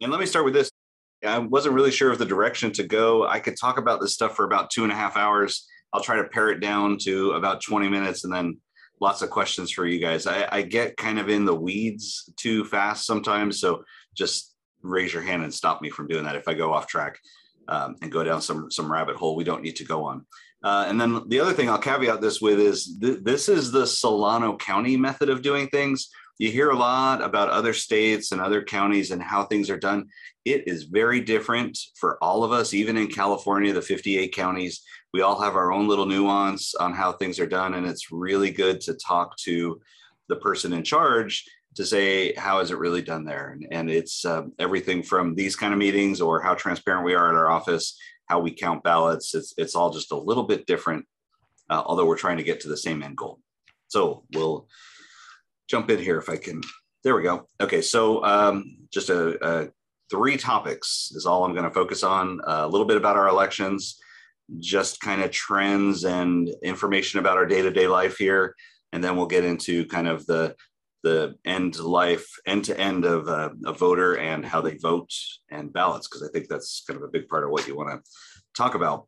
And let me start with this. I wasn't really sure of the direction to go. I could talk about this stuff for about 2.5 hours. I'll try to pare it down to about 20 minutes and then lots of questions for you guys. I get kind of in the weeds too fast sometimes. So just raise your hand and stop me from doing that if I go off track and go down some rabbit hole we don't need to go on. And then the other thing I'll caveat this with is this is the Solano County method of doing things. You hear a lot about other states and other counties and how things are done. It is very different for all of us, even in California, the 58 counties. We all have our own little nuance on how things are done. And it's really good to talk to the person in charge to say, how is it really done there? And it's everything from these kind of meetings or how transparent we are at our office, how we count ballots. It's all just a little bit different, although we're trying to get to the same end goal. So we'll jump in here if I can. There we go. Okay, so just 3 topics is all I'm going to focus on. A little bit about our elections, just kind of trends and information about our day-to-day life here, and then we'll get into kind of the end-to-end of a voter and how they vote and ballots, because I think that's kind of a big part of what you want to talk about.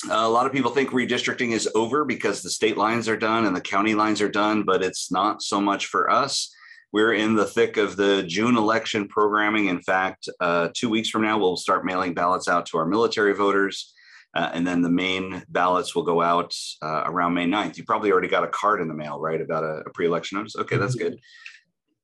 A lot of people think redistricting is over because the state lines are done and the county lines are done, but it's not so much for us. We're in the thick of the June election programming. In fact, 2 weeks from now, we'll start mailing ballots out to our military voters. And then the main ballots will go out around May 9th. You probably already got a card in the mail, right, about a pre-election notice? Okay, that's good.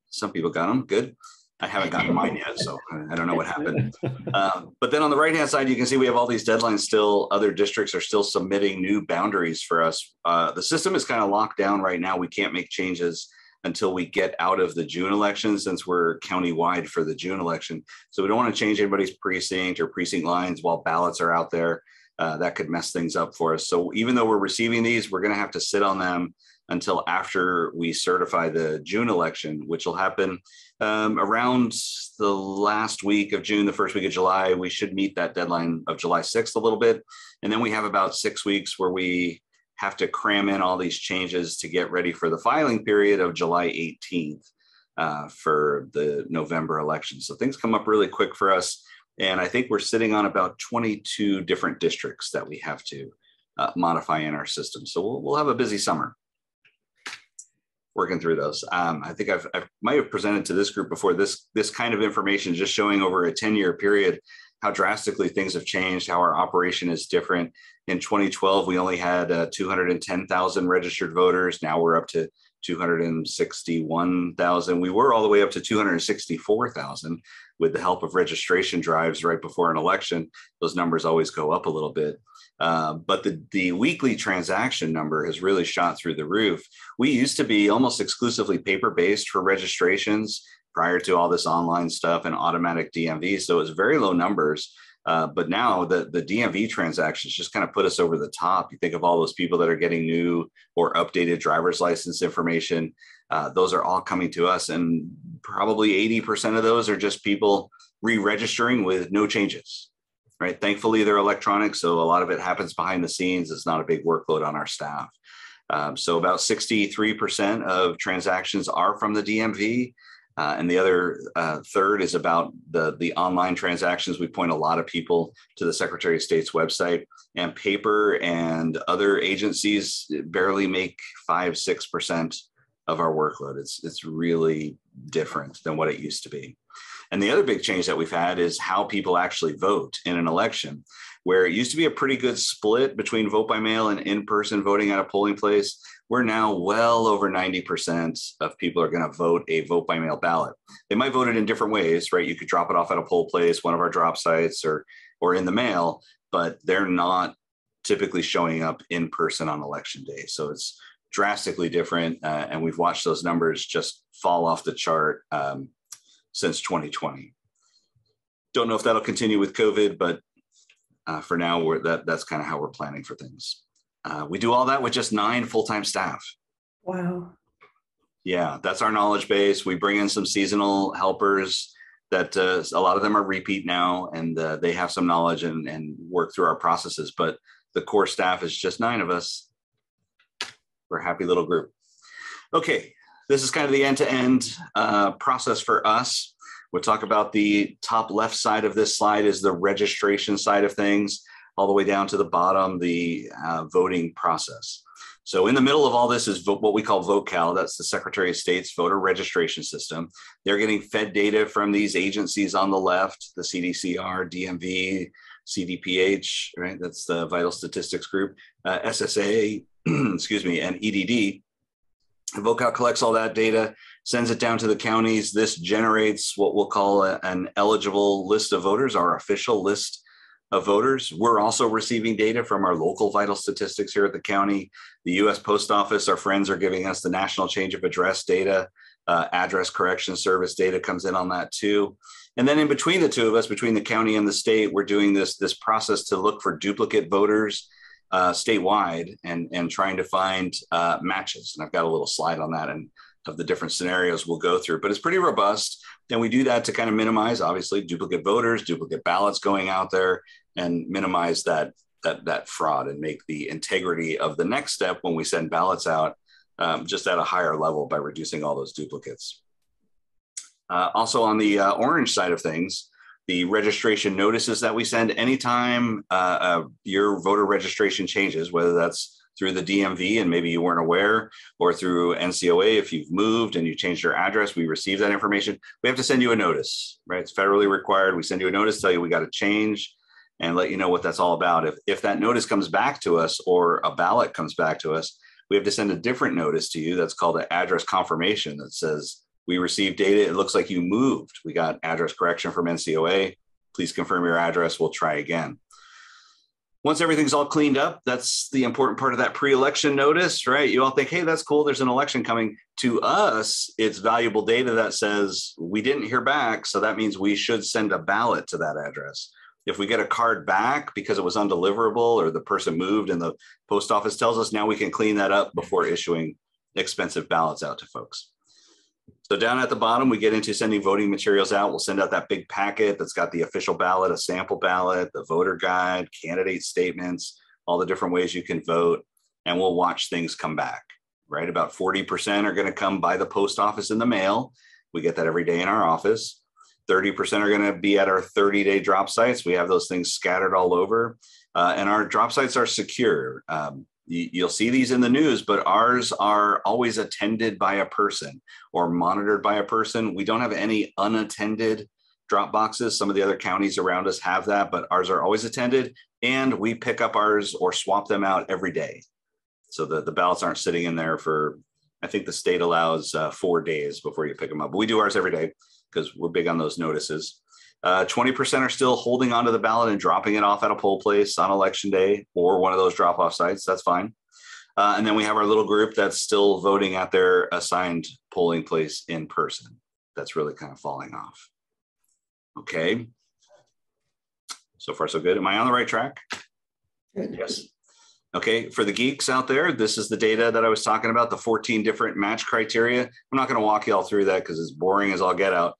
Some people got them. Good. I haven't gotten mine yet, so I don't know what happened. But then on the right-hand side, you can see we have all these deadlines still. Other districts are still submitting new boundaries for us. The system is kind of locked down right now. We can't make changes until we get out of the June election, since we're county-wide for the June election. So we don't want to change anybody's precinct or precinct lines while ballots are out there. That could mess things up for us. So even though we're receiving these, we're going to have to sit on them until after we certify the June election, which will happen around the last week of June, the first week of July. We should meet that deadline of July 6th a little bit. And then we have about 6 weeks where we have to cram in all these changes to get ready for the filing period of July 18th for the November election. So things come up really quick for us. And I think we're sitting on about 22 different districts that we have to modify in our system. So we'll have a busy summer working through those. I think I might have presented to this group before this kind of information, just showing over a 10-year period how drastically things have changed, how our operation is different. In 2012, we only had 210,000 registered voters. Now we're up to 261,000. We were all the way up to 264,000 with the help of registration drives right before an election. Those numbers always go up a little bit. But the weekly transaction number has really shot through the roof. We used to be almost exclusively paper-based for registrations prior to all this online stuff and automatic DMV. So it's very low numbers. But now the DMV transactions just kind of put us over the top. You think of all those people that are getting new or updated driver's license information. Those are all coming to us. And probably 80% of those are just people re-registering with no changes, right? Thankfully, they're electronic. So a lot of it happens behind the scenes. It's not a big workload on our staff. So about 63% of transactions are from the DMV. And the other third is about the online transactions. We point a lot of people to the Secretary of State's website, and paper and other agencies barely make 5-6% of our workload. It's really different than what it used to be. And the other big change that we've had is how people actually vote in an election, where it used to be a pretty good split between vote by mail and in-person voting at a polling place. We're now well over 90% of people are going to vote a vote by mail ballot. They might vote it in different ways, right? You could drop it off at a poll place, one of our drop sites, or in the mail, but they're not typically showing up in person on election day. So it's drastically different. And we've watched those numbers just fall off the chart since 2020. Don't know if that'll continue with COVID, but for now, that's kind of how we're planning for things. We do all that with just 9 full-time staff. Wow. Yeah, that's our knowledge base. We bring in some seasonal helpers that a lot of them are repeat now, and they have some knowledge and work through our processes. But the core staff is just 9 of us. We're a happy little group. Okay, this is kind of the end-to-end process for us. We'll talk about the top left side of this slide is the registration side of things, all the way down to the bottom, the voting process. So in the middle of all this is what we call VoteCal. That's the Secretary of State's voter registration system. They're getting fed data from these agencies on the left, the CDCR, DMV, CDPH, right? That's the Vital Statistics Group, SSA, excuse me, and EDD. VoteCal collects all that data, sends it down to the counties. This generates what we'll call an eligible list of voters, our official list of voters. We're also receiving data from our local vital statistics here at the county. The U.S. Post Office, our friends, are giving us the national change of address data. Address correction service data comes in on that too. And then in between the two of us, between the county and the state, we're doing this process to look for duplicate voters statewide and trying to find matches. And I've got a little slide on that and of the different scenarios we'll go through, but it's pretty robust. And we do that to kind of minimize, obviously, duplicate voters, duplicate ballots going out there, and minimize that fraud and make the integrity of the next step when we send ballots out just at a higher level by reducing all those duplicates. Also on the orange side of things, the registration notices that we send anytime your voter registration changes, whether that's through the DMV and maybe you weren't aware, or through NCOA if you've moved and you changed your address, we receive that information. We have to send you a notice, right? It's federally required. We send you a notice, tell you we got to change and let you know what that's all about. If that notice comes back to us or a ballot comes back to us, we have to send a different notice to you. That's called an address confirmation that says, we received data. It looks like you moved. We got address correction from NCOA. Please confirm your address. We'll try again. Once everything's all cleaned up, that's the important part of that pre-election notice, right? You all think, hey, that's cool. There's an election coming. To us, it's valuable data that says we didn't hear back. So that means we should send a ballot to that address. If we get a card back because it was undeliverable or the person moved and the post office tells us, now we can clean that up before issuing expensive ballots out to folks. So down at the bottom, we get into sending voting materials out. We'll send out that big packet that's got the official ballot, a sample ballot, the voter guide, candidate statements, all the different ways you can vote, and we'll watch things come back, right? About 40% are going to come by the post office in the mail. We get that every day in our office. 30% are going to be at our 30-day drop sites. We have those things scattered all over, and our drop sites are secure. You'll see these in the news, but ours are always attended by a person or monitored by a person. We don't have any unattended drop boxes. Some of the other counties around us have that, but ours are always attended, and we pick up ours or swap them out every day. So the ballots aren't sitting in there for, I think the state allows 4 days before you pick them up, but we do ours every day because we're big on those notices. 20% are still holding onto the ballot and dropping it off at a poll place on election day or one of those drop-off sites. That's fine. And then we have our little group that's still voting at their assigned polling place in person. That's really kind of falling off. Okay. So far, so good. Am I on the right track? Good. Yes. Okay, for the geeks out there, this is the data that I was talking about, the 14 different match criteria. I'm not going to walk you all through that because it's boring as all get out.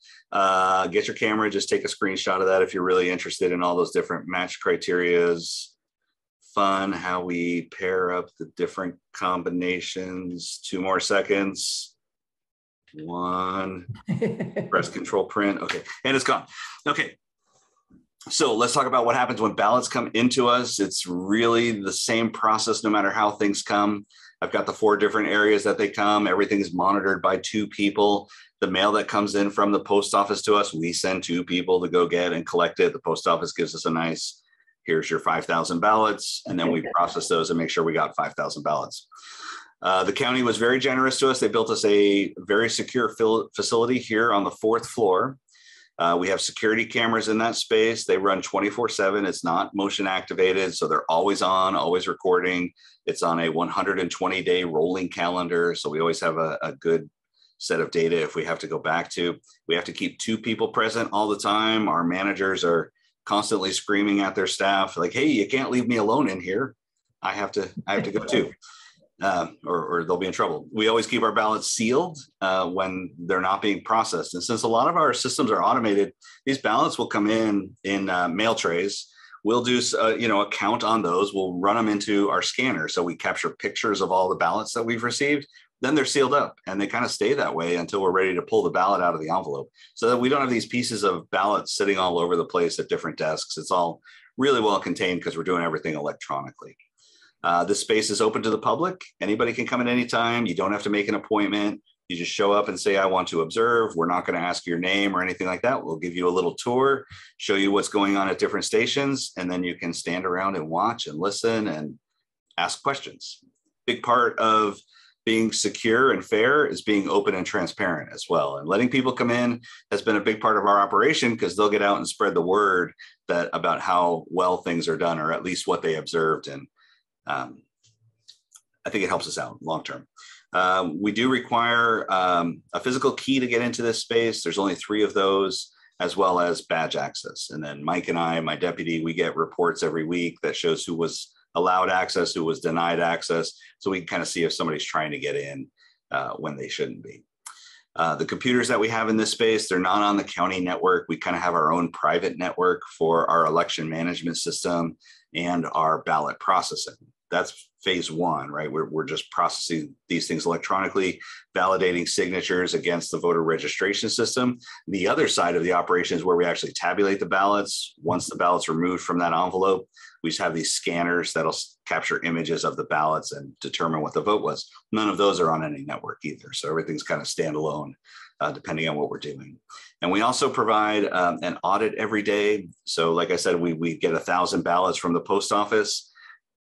Get your camera, just take a screenshot of that if you're really interested in all those different match criterias. Fun how we pair up the different combinations. 2 more seconds. 1, press control print. Okay, and it's gone. Okay. So let's talk about what happens when ballots come into us. It's really the same process no matter how things come. I've got the 4 different areas that they come. Everything is monitored by 2 people. The mail that comes in from the post office to us, we send 2 people to go get and collect it. The post office gives us a nice, here's your 5,000 ballots. And then we process those and make sure we got 5,000 ballots. The county was very generous to us. They built us a very secure facility here on the 4th floor. We have security cameras in that space. They run 24/7. It's not motion activated, so they're always on, always recording. It's on a 120-day rolling calendar, so we always have a good set of data if we have to go back to. We have to keep 2 people present all the time. Our managers are constantly screaming at their staff, like, hey, you can't leave me alone in here. I have to go too. Or they'll be in trouble. We always keep our ballots sealed when they're not being processed. And since a lot of our systems are automated, these ballots will come in mail trays. We'll do a count on those. We'll run them into our scanner. So we capture pictures of all the ballots that we've received. then they're sealed up, and they kind of stay that way until we're ready to pull the ballot out of the envelope, so that we don't have these pieces of ballots sitting all over the place at different desks. It's all really well contained because we're doing everything electronically. This space is open to the public. Anybody can come at any time. You don't have to make an appointment. You just show up and say, I want to observe. We're not going to ask your name or anything like that. We'll give you a little tour, show you what's going on at different stations, and then you can stand around and watch and listen and ask questions. Big part of being secure and fair is being open and transparent as well. And letting people come in has been a big part of our operation, because they'll get out and spread the word about how well things are done, or at least what they observed. And I think it helps us out long term. We do require a physical key to get into this space. There's only 3 of those, as well as badge access. And then Mike and I, my deputy, we get reports every week that shows who was allowed access, who was denied access. So we can kind of see if somebody's trying to get in when they shouldn't be. The computers that we have in this space, they're not on the county network. We kind of have our own private network for our election management system and our ballot processing. That's phase 1, right? We're just processing these things electronically, validating signatures against the voter registration system. The other side of the operation is where we actually tabulate the ballots. Once the ballot's removed from that envelope, we just have these scanners that'll capture images of the ballots and determine what the vote was. None of those are on any network either. So everything's kind of standalone, depending on what we're doing. And we also provide an audit every day. So like I said, we get 1,000 ballots from the post office.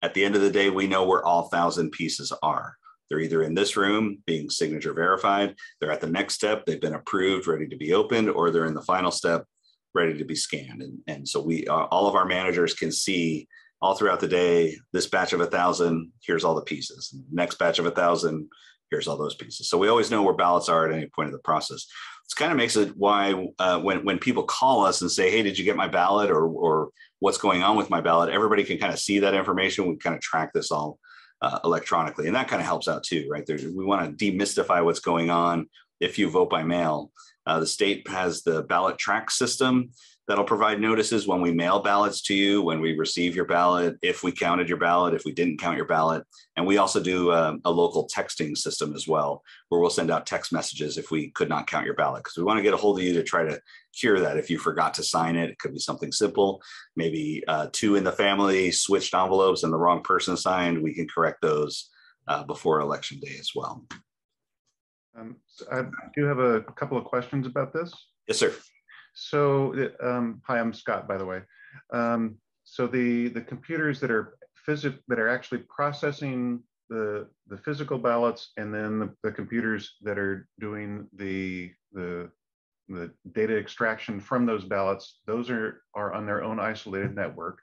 At the end of the day, we know where all 1,000 pieces are. They're either in this room being signature verified, they're at the next step, they've been approved, ready to be opened, or they're in the final step, ready to be scanned. And so all of our managers can see all throughout the day, this batch of 1,000, here's all the pieces. Next batch of 1,000, here's all those pieces. So we always know where ballots are at any point of the process. This kind of makes it why when people call us and say, hey, did you get my ballot, or what's going on with my ballot, everybody can kind of see that information. We kind of track this all electronically, and that kind of helps out too, right? We want to demystify what's going on if you vote by mail. The state has the ballot track system that'll provide notices when we mail ballots to you, when we receive your ballot, if we counted your ballot, if we didn't count your ballot. And we also do a local texting system as well, where we'll send out text messages if we could not count your ballot, because we want to get a hold of you to try to cure that. If you forgot to sign it, it could be something simple. Maybe 2 in the family switched envelopes and the wrong person signed. We can correct those before election day as well. So I do have a couple of questions about this. Yes, sir. So, hi, I'm Scott, by the way. So the computers that are actually processing the physical ballots, and then the computers that are doing the data extraction from those ballots, those are on their own isolated network.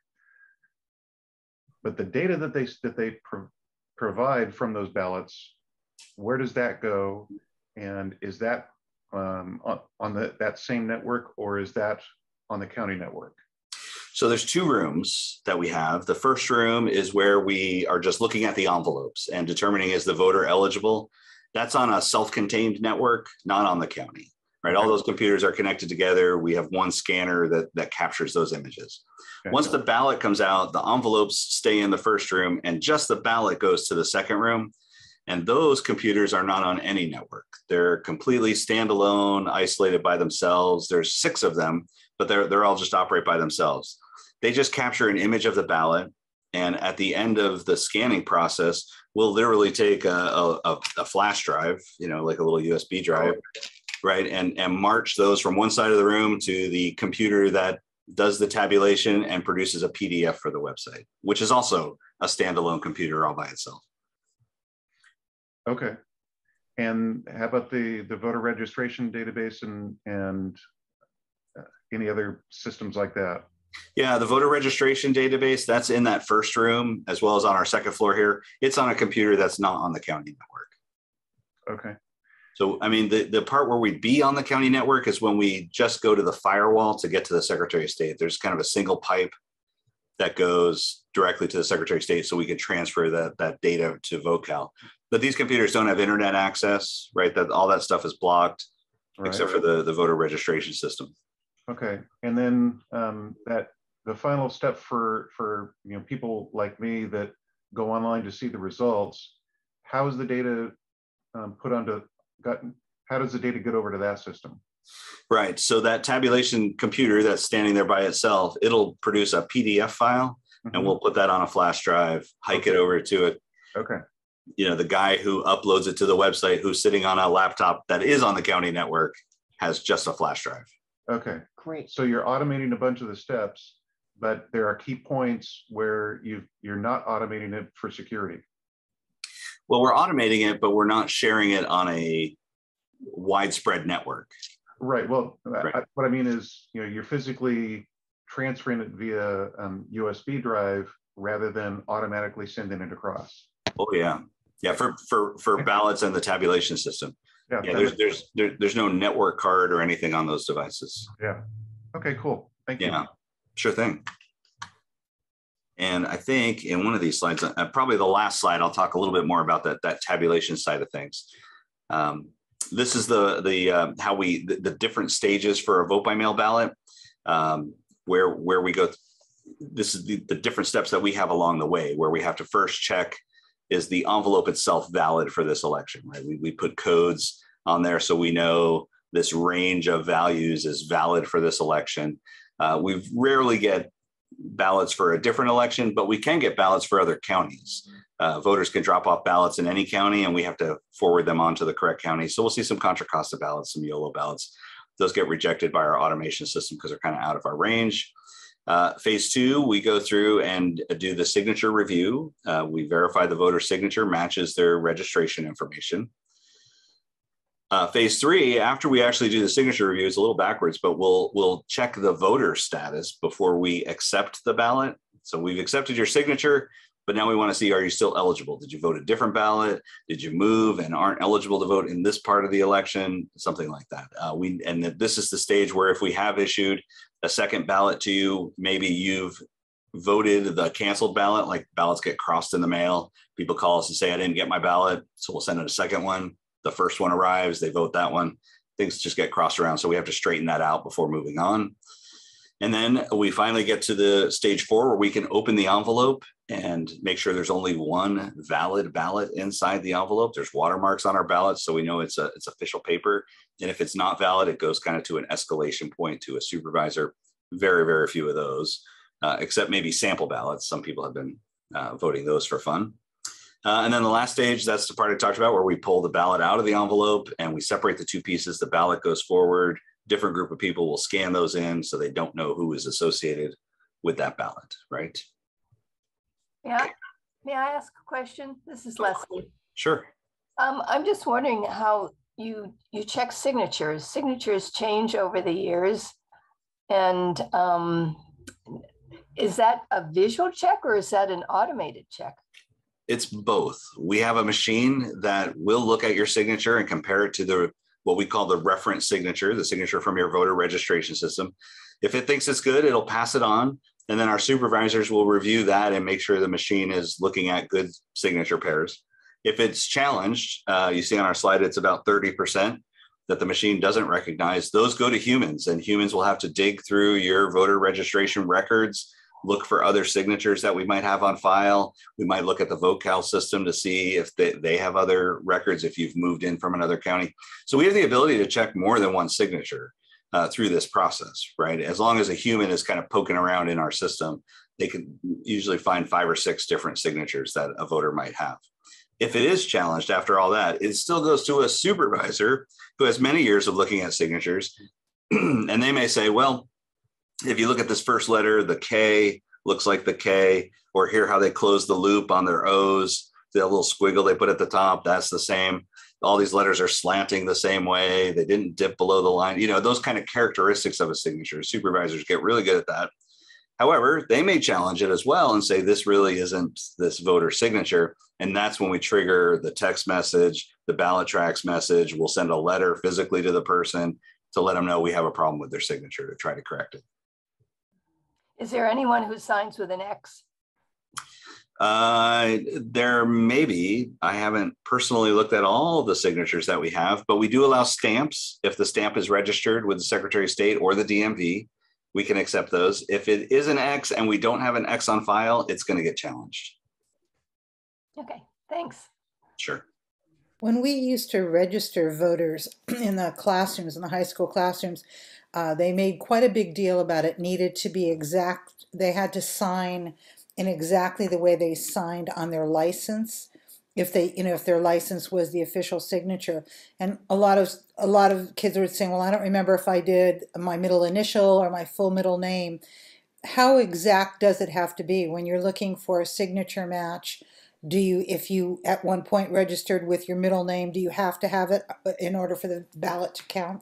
But the data that they provide from those ballots, where does that go? And is that on that same network, or is that on the county network? So there's 2 rooms that we have. The first room is where we are just looking at the envelopes and determining, is the voter eligible? That's on a self-contained network, not on the county, right? All those computers are connected together. We have one scanner that captures those images. Okay. Once the ballot comes out, the envelopes stay in the first room, and just the ballot goes to the second room. And those computers are not on any network. They're completely standalone, isolated by themselves. There's 6 of them, but they're all just operate by themselves. They just capture an image of the ballot. And at the end of the scanning process, we'll literally take a flash drive, like a little USB drive, right? And march those from one side of the room to the computer that does the tabulation and produces a PDF for the website, which is also a standalone computer all by itself. Okay. And how about the voter registration database and any other systems like that? Yeah, the voter registration database, that's in that first room, as well as on our second floor here. It's on a computer that's not on the county network. Okay. So, I mean, the part where we'd be on the county network is when we just go to the firewall to get to the Secretary of State. There's kind of a single pipe that goes directly to the Secretary of State, so we can transfer that data to VoCal. But these computers don't have internet access, right? All that stuff is blocked, right, except for the voter registration system. Okay, and then the final step for people like me that go online to see the results, how is the data put onto, how does the data get over to that system? Right. So that tabulation computer that's standing there by itself, it'll produce a PDF file, and we'll put that on a flash drive, hike it over to it. Okay. You know, the guy who uploads it to the website, who's sitting on a laptop that is on the county network, has just a flash drive. Okay. Great. So you're automating a bunch of the steps, but there are key points where you're not automating it for security. Well, we're automating it, but we're not sharing it on a widespread network. Right. Well, Right. What I mean is, you're physically transferring it via USB drive rather than automatically sending it across. Oh yeah, yeah. For ballots and the tabulation system. Yeah. There's no network card or anything on those devices. Yeah. Okay. Cool. Thank you. Yeah. Sure thing. And I think in one of these slides, probably the last slide, I'll talk a little bit more about that tabulation side of things. This is the different stages for a vote by mail ballot, where we go. This is the different steps that we have along the way, where we have to first check, is the envelope itself valid for this election, right? We put codes on there so we know this range of values is valid for this election. We rarely get ballots for a different election, but we can get ballots for other counties. Voters can drop off ballots in any county, and we have to forward them on to the correct county. So we'll see some Contra Costa ballots, some YOLO ballots. Those get rejected by our automation system because they're kind of out of our range. Phase 2, we go through and do the signature review. We verify the voter signature matches their registration information. Phase 3, after we actually do the signature review, is a little backwards, but we'll check the voter status before we accept the ballot. So we've accepted your signature, but now we want to see, are you still eligible? Did you vote a different ballot? Did you move and aren't eligible to vote in this part of the election? Something like that. This is the stage where if we have issued a second ballot to you, maybe you've voted the canceled ballot, like ballots get crossed in the mail. People call us and say, I didn't get my ballot. So we'll send it a second one. The first one arrives, they vote that one. Things just get crossed around. So we have to straighten that out before moving on. And then we finally get to the stage 4 where we can open the envelope and make sure there's only one valid ballot inside the envelope. There's watermarks on our ballot, so we know it's official paper. And if it's not valid, it goes kind of to an escalation point to a supervisor. Very, very few of those, except maybe sample ballots. Some people have been voting those for fun. And then the last stage, that's the part I talked about, where we pull the ballot out of the envelope and we separate the two pieces. The ballot goes forward. Different group of people will scan those in so they don't know who is associated with that ballot, right? Yeah. May I ask a question? This is Leslie. Sure. I'm just wondering how you check signatures. Signatures change over the years. And is that a visual check or is that an automated check? It's both. We have a machine that will look at your signature and compare it to what we call the reference signature, the signature from your voter registration system. If it thinks it's good, it'll pass it on. And then our supervisors will review that and make sure the machine is looking at good signature pairs. If it's challenged, you see on our slide, it's about 30% that the machine doesn't recognize. Those go to humans, and humans will have to dig through your voter registration records, look for other signatures that we might have on file. We might look at the VoteCal system to see if they have other records, if you've moved in from another county. So we have the ability to check more than one signature through this process, right? As long as a human is kind of poking around in our system, they can usually find 5 or 6 different signatures that a voter might have. If it is challenged after all that, it still goes to a supervisor who has many years of looking at signatures. And they may say, well, if you look at this first letter, the K looks like the K, or here how they close the loop on their O's, the little squiggle they put at the top, that's the same. All these letters are slanting the same way. They didn't dip below the line. You know, those kind of characteristics of a signature. Supervisors get really good at that. However, they may challenge it as well and say, this really isn't this voter signature. And that's when we trigger the text message, the ballot tracks message. We'll send a letter physically to the person to let them know we have a problem with their signature to try to correct it. Is there anyone who signs with an X? There may be. I haven't personally looked at all of the signatures that we have, but we do allow stamps. If the stamp is registered with the Secretary of State or the DMV, we can accept those. If it is an X and we don't have an X on file, it's going to get challenged. Okay, thanks. Sure. When we used to register voters in the classrooms, in the high school classrooms, they made quite a big deal about it needed to be exact. They had to sign in exactly the way they signed on their license. If they, if their license was the official signature, and a lot of kids were saying, "Well, I don't remember if I did my middle initial or my full middle name." How exact does it have to be when you're looking for a signature match? Do you, if you at one point registered with your middle name, do you have to have it in order for the ballot to count?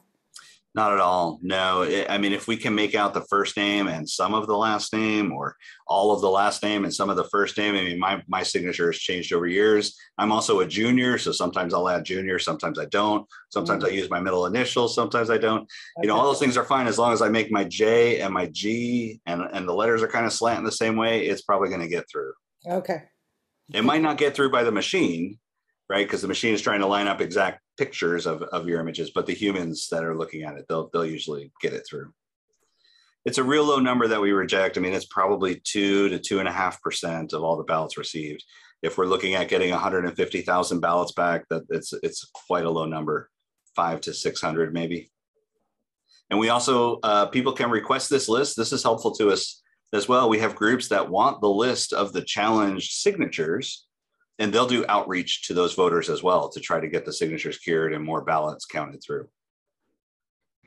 Not at all. No. I mean, if we can make out the first name and some of the last name, or all of the last name and some of the first name, I mean, my signature has changed over years. I'm also a junior, so sometimes I'll add junior, sometimes I don't. Sometimes I use my middle initial, sometimes I don't. Okay. All those things are fine as long as I make my J and my G and the letters are kind of slanting the same way. It's probably going to get through. Okay. It might not get through by the machine, right? Because the machine is trying to line up exact pictures of your images, but the humans that are looking at it, they'll usually get it through. It's a real low number that we reject. I mean, it's probably 2 to 2.5% of all the ballots received. If we're looking at getting 150,000 ballots back, that it's quite a low number, 500 to 600 maybe. And we also, people can request this list. This is helpful to us as well. We have groups that want the list of the challenged signatures, and they'll do outreach to those voters as well to try to get the signatures cured and more ballots counted through.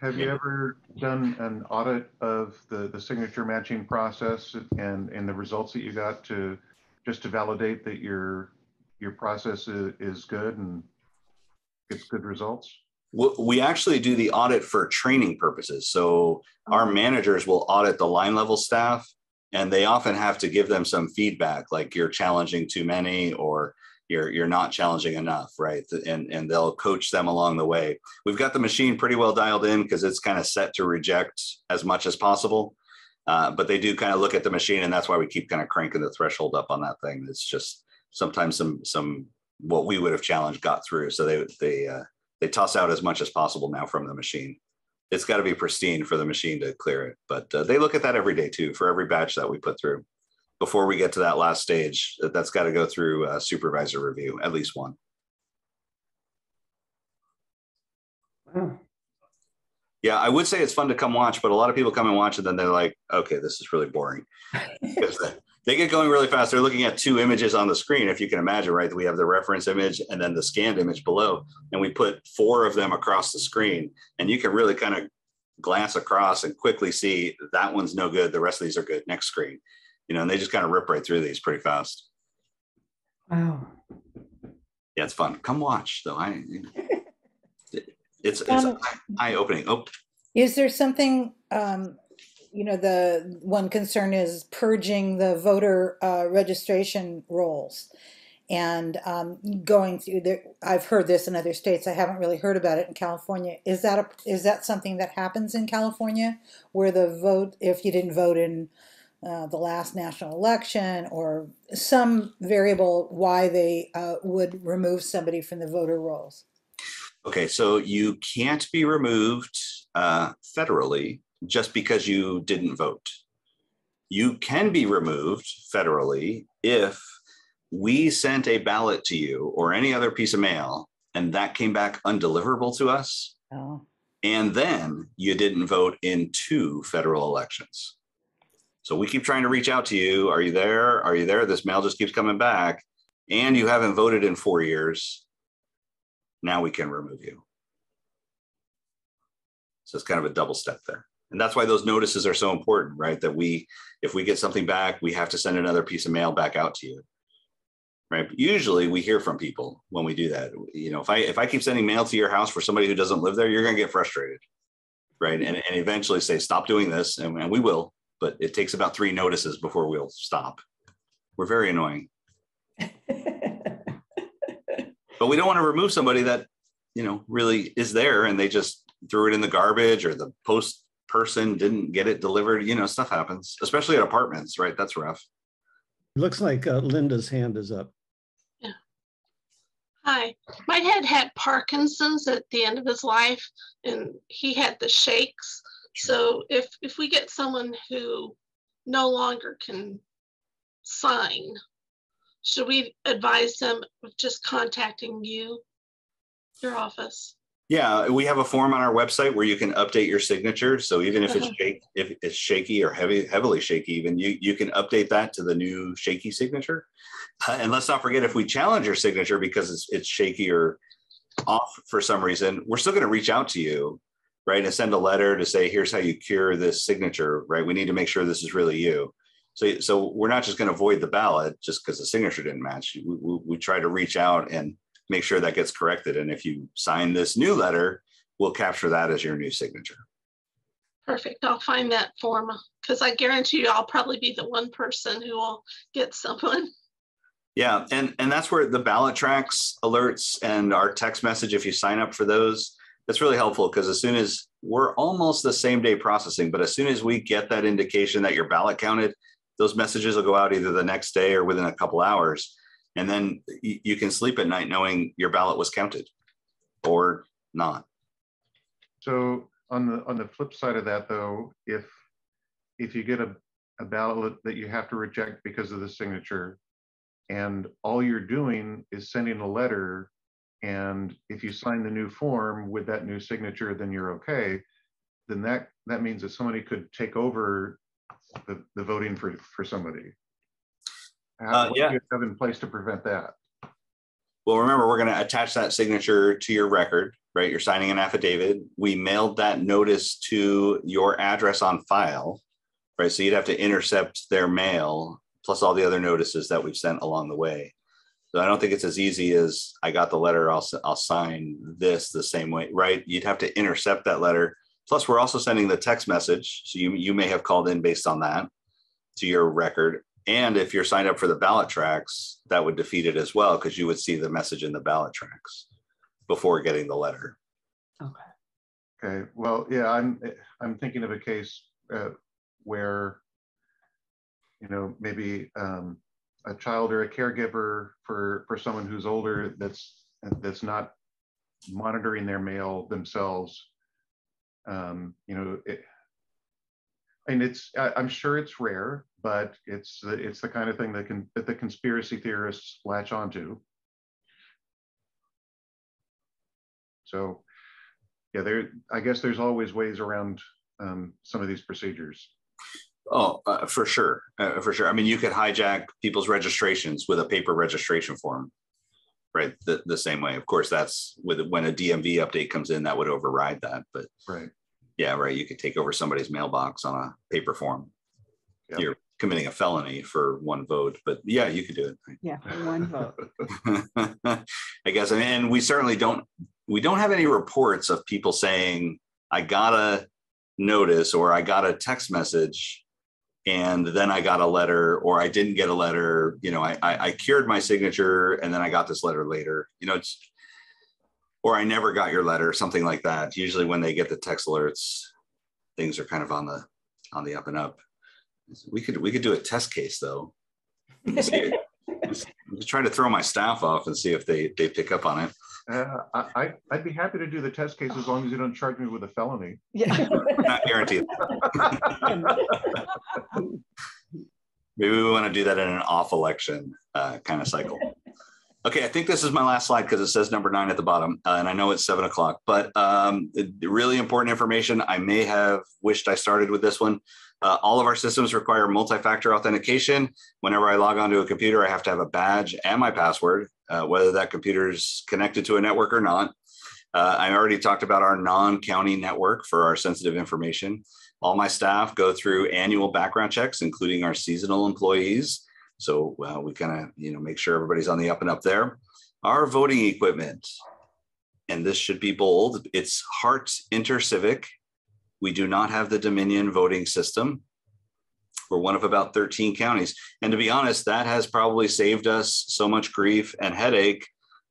Have you ever done an audit of the signature matching process and the results that you got to just to validate that your process is good and gets good results? We actually do the audit for training purposes. So our managers will audit the line level staff, and they often have to give them some feedback, like you're challenging too many or you're not challenging enough, right? And they'll coach them along the way. We've got the machine pretty well dialed in because it's kind of set to reject as much as possible. But they do kind of look at the machine, and that's why we keep kind of cranking the threshold up on that thing. It's just sometimes some what we would have challenged got through. So they toss out as much as possible now from the machine. It's got to be pristine for the machine to clear it. But they look at that every day too, for every batch that we put through. Before we get to that last stage, that's got to go through a supervisor review, at least one. Wow. Yeah, I would say it's fun to come watch, but a lot of people come and watch and then they're like, okay, this is really boring. They get going really fast. They're looking at two images on the screen. If you can imagine, right, we have the reference image and then the scanned image below, and we put 4 of them across the screen, and you can really kind of glance across and quickly see that one's no good. The rest of these are good. Next screen, and they just kind of rip right through these pretty fast. Wow. Yeah, it's fun. Come watch though. It's eye-opening. Oh, is there something, the one concern is purging the voter registration rolls and going through there. I've heard this in other states. I haven't really heard about it in California. Is that something that happens in California, where the vote, if you didn't vote in the last national election or some variable, why they would remove somebody from the voter rolls? Okay, so you can't be removed federally just because you didn't vote. You can be removed federally if we sent a ballot to you or any other piece of mail and that came back undeliverable to us. Oh. And then you didn't vote in 2 federal elections. So we keep trying to reach out to you. Are you there? Are you there? This mail just keeps coming back and you haven't voted in 4 years. Now we can remove you. So it's kind of a double step there. And that's why those notices are so important, right? That if we get something back, we have to send another piece of mail back out to you, right? Usually we hear from people when we do that. If I keep sending mail to your house for somebody who doesn't live there, you're going to get frustrated, right? And eventually say, stop doing this. And we will, but it takes about 3 notices before we'll stop. We're very annoying. But we don't want to remove somebody that, really is there and they just threw it in the garbage or the post person didn't get it delivered. Stuff happens, especially at apartments, right? That's rough. It looks like Linda's hand is up. Yeah. Hi. My dad had Parkinson's at the end of his life, and he had the shakes. So if we get someone who no longer can sign, should we advise them of just contacting you? your office? Yeah, we have a form on our website where you can update your signature. So even if it's shaky or heavily shaky, even you can update that to the new shaky signature. And let's not forget, if we challenge your signature because it's shaky or off for some reason, we're still going to reach out to you, right, and send a letter to say, here's how you cure this signature, right? We need to make sure this is really you. So we're not just going to void the ballot just because the signature didn't match. We try to reach out and make sure that gets corrected. And if you sign this new letter, we'll capture that as your new signature. Perfect. I'll find that form, because I guarantee you I'll probably be the one person who will get someone. Yeah, and that's where the ballot tracks alerts and our text message, if you sign up for those, that's really helpful, because as soon as we're almost the same day processing, but as soon as we get that indication that your ballot counted, those messages will go out either the next day or within a couple hours. And then you can sleep at night knowing your ballot was counted or not. So on the flip side of that, though, if you get a ballot that you have to reject because of the signature, and all you're doing is sending a letter, and if you sign the new form with that new signature, then you're okay, then that means that somebody could take over the voting for somebody. What do you have in place to prevent that? Well, remember, we're going to attach that signature to your record, right? You're signing an affidavit. We mailed that notice to your address on file, right? So you'd have to intercept their mail plus all the other notices that we've sent along the way. So I don't think it's as easy as I got the letter, I'll sign this the same way, right? You'd have to intercept that letter. Plus, we're also sending the text message. So you may have called in based on that to your record. And if you're signed up for the ballot tracks, that would defeat it as well, because you would see the message in the ballot tracks before getting the letter. Okay. Well, yeah, I'm thinking of a case where, you know, maybe a child or a caregiver for someone who's older that's not monitoring their mail themselves. You know, and I'm sure it's rare, but it's the kind of thing that the conspiracy theorists latch onto. So, yeah, I guess there's always ways around some of these procedures. Oh, for sure. For sure. I mean, you could hijack people's registrations with a paper registration form, right? The same way. Of course, that's when a DMV update comes in, that would override that. But right. Yeah, right. You could take over somebody's mailbox on a paper form. Yep. You're committing a felony for one vote, but yeah, you could do it. Yeah, for one vote. I guess. And we certainly don't have any reports of people saying, I got a notice or I got a text message and then I got a letter, or I didn't get a letter. You know, I cured my signature and then I got this letter later. You know, or I never got your letter, something like that. Usually when they get the text alerts, things are kind of on the up and up. We could do a test case though. Try to throw my staff off and see if they pick up on it. I'd be happy to do the test case as long as you don't charge me with a felony. Yeah. Not guaranteed. Maybe we want to do that in an off election kind of cycle. Okay, I think this is my last slide because it says number 9 at the bottom, and I know it's 7 o'clock, but really important information. I may have wished I started with this one. All of our systems require multi-factor authentication. Whenever I log onto a computer, I have to have a badge and my password, whether that computer is connected to a network or not. I already talked about our non-county network for our sensitive information. All my staff go through annual background checks, including our seasonal employees. So we kind of, make sure everybody's on the up and up there. Our voting equipment, and this should be bold, it's Hart InterCivic. We do not have the Dominion voting system. We're one of about 13 counties. And to be honest, that has probably saved us so much grief and headache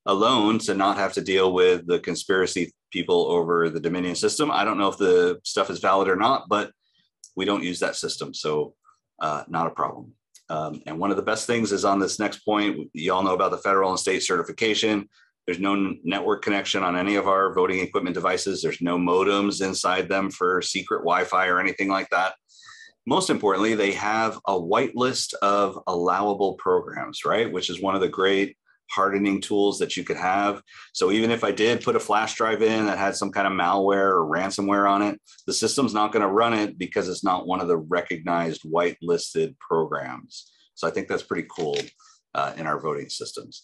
alone to not have to deal with the conspiracy people over the Dominion system. I don't know if the stuff is valid or not, but we don't use that system. So not a problem. And one of the best things is on this next point, you all know about the federal and state certification. There's no network connection on any of our voting equipment devices. There's no modems inside them for secret Wi-Fi or anything like that. Most importantly, they have a whitelist of allowable programs, right? Which is one of the great hardening tools that you could have. So even if I did put a flash drive in that had some kind of malware or ransomware on it, the system's not going to run it because it's not one of the recognized whitelisted programs. So I think that's pretty cool in our voting systems.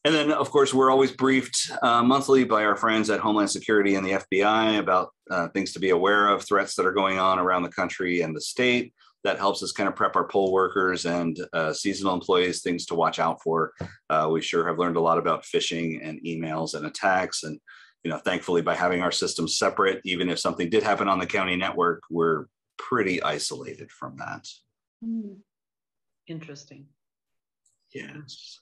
And then, of course, we're always briefed monthly by our friends at Homeland Security and the FBI about things to be aware of, threats that are going on around the country and the state. That helps us kind of prep our poll workers and seasonal employees, things to watch out for. We sure have learned a lot about phishing and emails and attacks. And, you know, thankfully, by having our systems separate, even if something did happen on the county network, we're pretty isolated from that. Interesting. Yes.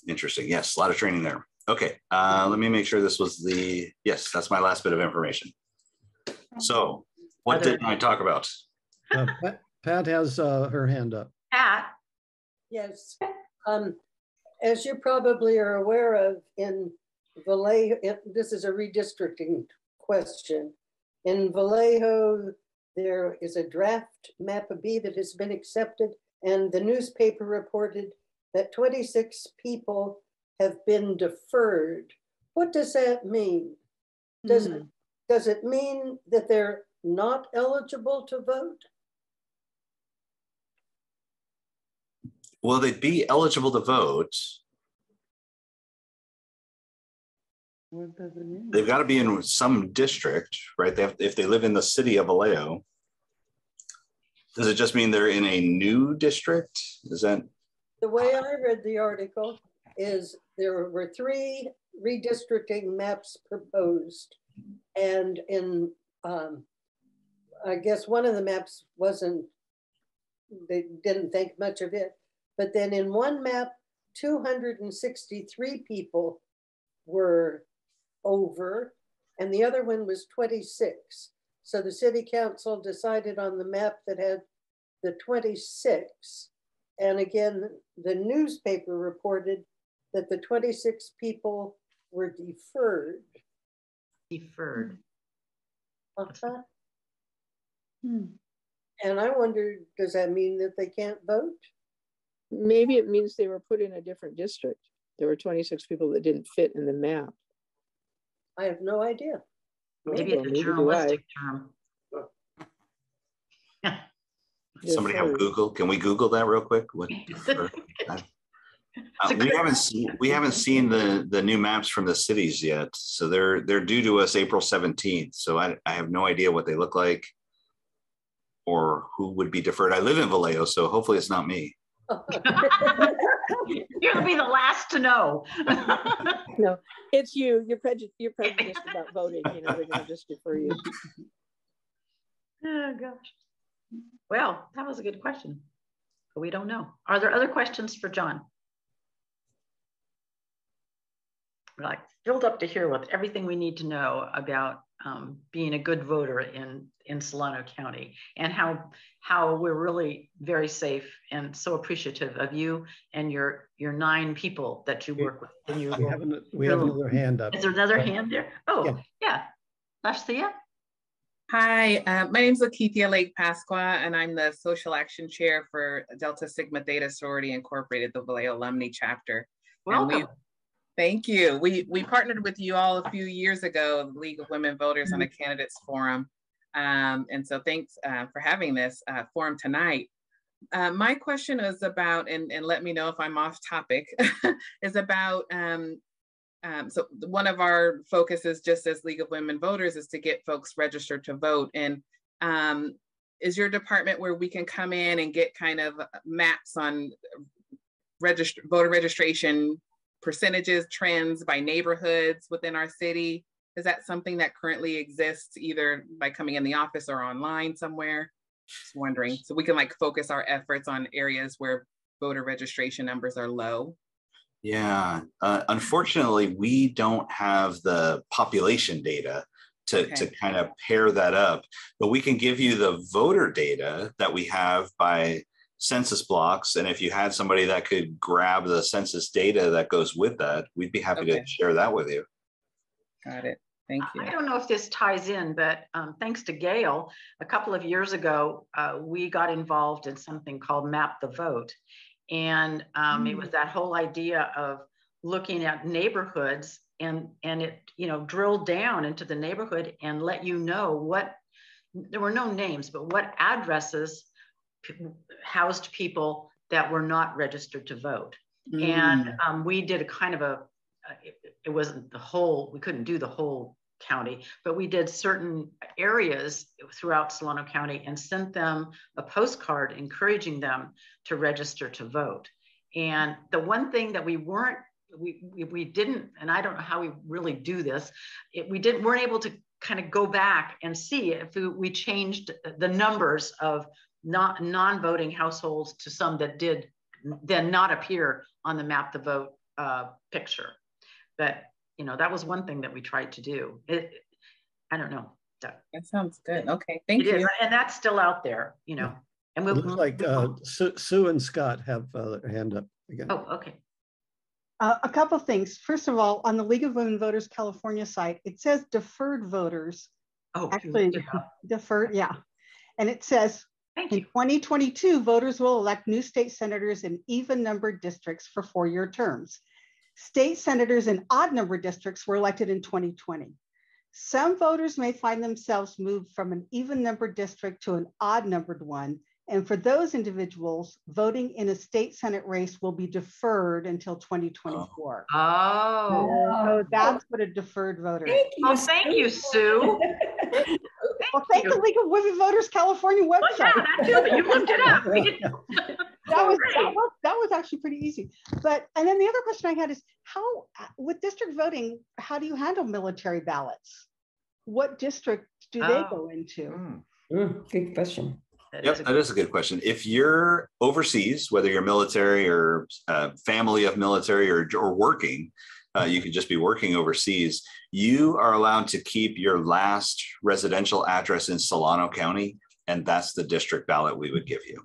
Interesting. Yes, a lot of training there. Okay, let me make sure this was the, yes, that's my last bit of information. So what did I talk about? Pat has her hand up. Pat? Yes. As you probably are aware of, in Vallejo, this is a redistricting question. In Vallejo, there is a draft map B that has been accepted, and the newspaper reported that 26 people have been deferred. What does that mean? Does it mean that they're not eligible to vote? Well, they'd be eligible to vote. What does it mean? They've got to be in some district, right? They have, if they live in the city of Vallejo. Does it just mean they're in a new district? Is that? The way I read the article is there were 3 redistricting maps proposed. And in, I guess one of the maps wasn't, they didn't think much of it. But then in one map, 263 people were over, and the other one was 26. So the city council decided on the map that had the 26. And again, the newspaper reported that the 26 people were deferred. Deferred. And I wondered, does that mean that they can't vote? Maybe it means they were put in a different district. There were 26 people that didn't fit in the map. I have no idea. Maybe it's a journalistic term. Somebody have Google. Can we Google that real quick? What, we haven't seen the new maps from the cities yet. So they're due to us April 17th. So I have no idea what they look like or who would be deferred. I live in Vallejo, so hopefully it's not me. You're gonna be the last to know. No, it's you. You're prejudiced about voting. You know, they're gonna just defer you. Oh gosh. Well, that was a good question, but we don't know. Are there other questions for John? We're like filled up to here with everything we need to know about being a good voter in Solano County, and how we're really very safe and so appreciative of you and your 9 people that you work with. And we have another hand up. Is there another hand there? Oh, yeah. Lasthea? Hi, my name is Lakithia Lake Pasqua, and I'm the Social Action Chair for Delta Sigma Theta Sorority Incorporated, the Vallejo Alumni Chapter. Welcome. Thank you. We partnered with you all a few years ago, the League of Women Voters on a Candidates Forum. And so thanks for having this forum tonight. My question is about, and let me know if I'm off topic, is about, so one of our focuses just as League of Women Voters is to get folks registered to vote. And is your department where we can come in and get kind of maps on voter registration percentages, trends by neighborhoods within our city? Is that something that currently exists either by coming in the office or online somewhere? Just wondering, so we can like focus our efforts on areas where voter registration numbers are low. Yeah, unfortunately, we don't have the population data to kind of pair that up, but we can give you the voter data that we have by census blocks. And if you had somebody that could grab the census data that goes with that, we'd be happy to share that with you. Got it. Thank you. I don't know if this ties in, but thanks to Gail, a couple of years ago, we got involved in something called Map the Vote. And it was that whole idea of looking at neighborhoods and it, you know, drilled down into the neighborhood and let you know what, there were no names, but what addresses housed people that were not registered to vote. And we did a kind of it wasn't the whole, we couldn't do the whole county, but we did certain areas throughout Solano County and sent them a postcard encouraging them to register to vote. And the one thing that we didn't, and I don't know how we really do this, weren't able to kind of go back and see if we changed the numbers of non-voting households to some that did then not appear on the map the vote picture. But you know, that was one thing that we tried to do. I don't know. That sounds good. Okay, thank you. And that's still out there, you know. And it looks like Sue and Scott have their hand up again. Oh, okay. A couple of things. First of all, on the League of Women Voters California site, it says deferred voters. Oh, actually, deferred, yeah. And it says, in 2022, voters will elect new state senators in even-numbered districts for 4-year terms. State senators in odd-numbered districts were elected in 2020. Some voters may find themselves moved from an even-numbered district to an odd-numbered one. And for those individuals, voting in a state Senate race will be deferred until 2024. Oh. So that's what a deferred voter is. Thank you, Sue. Thank the League of Women Voters California website. Well, yeah, that too, but you looked it up. that was actually pretty easy. And then the other question I had is, how, with district voting, how do you handle military ballots? What district do they go into? Good question. Yep, that is a good question. If you're overseas, whether you're military or family of military or working, you could just be working overseas, you are allowed to keep your last residential address in Solano County, and that's the district ballot we would give you.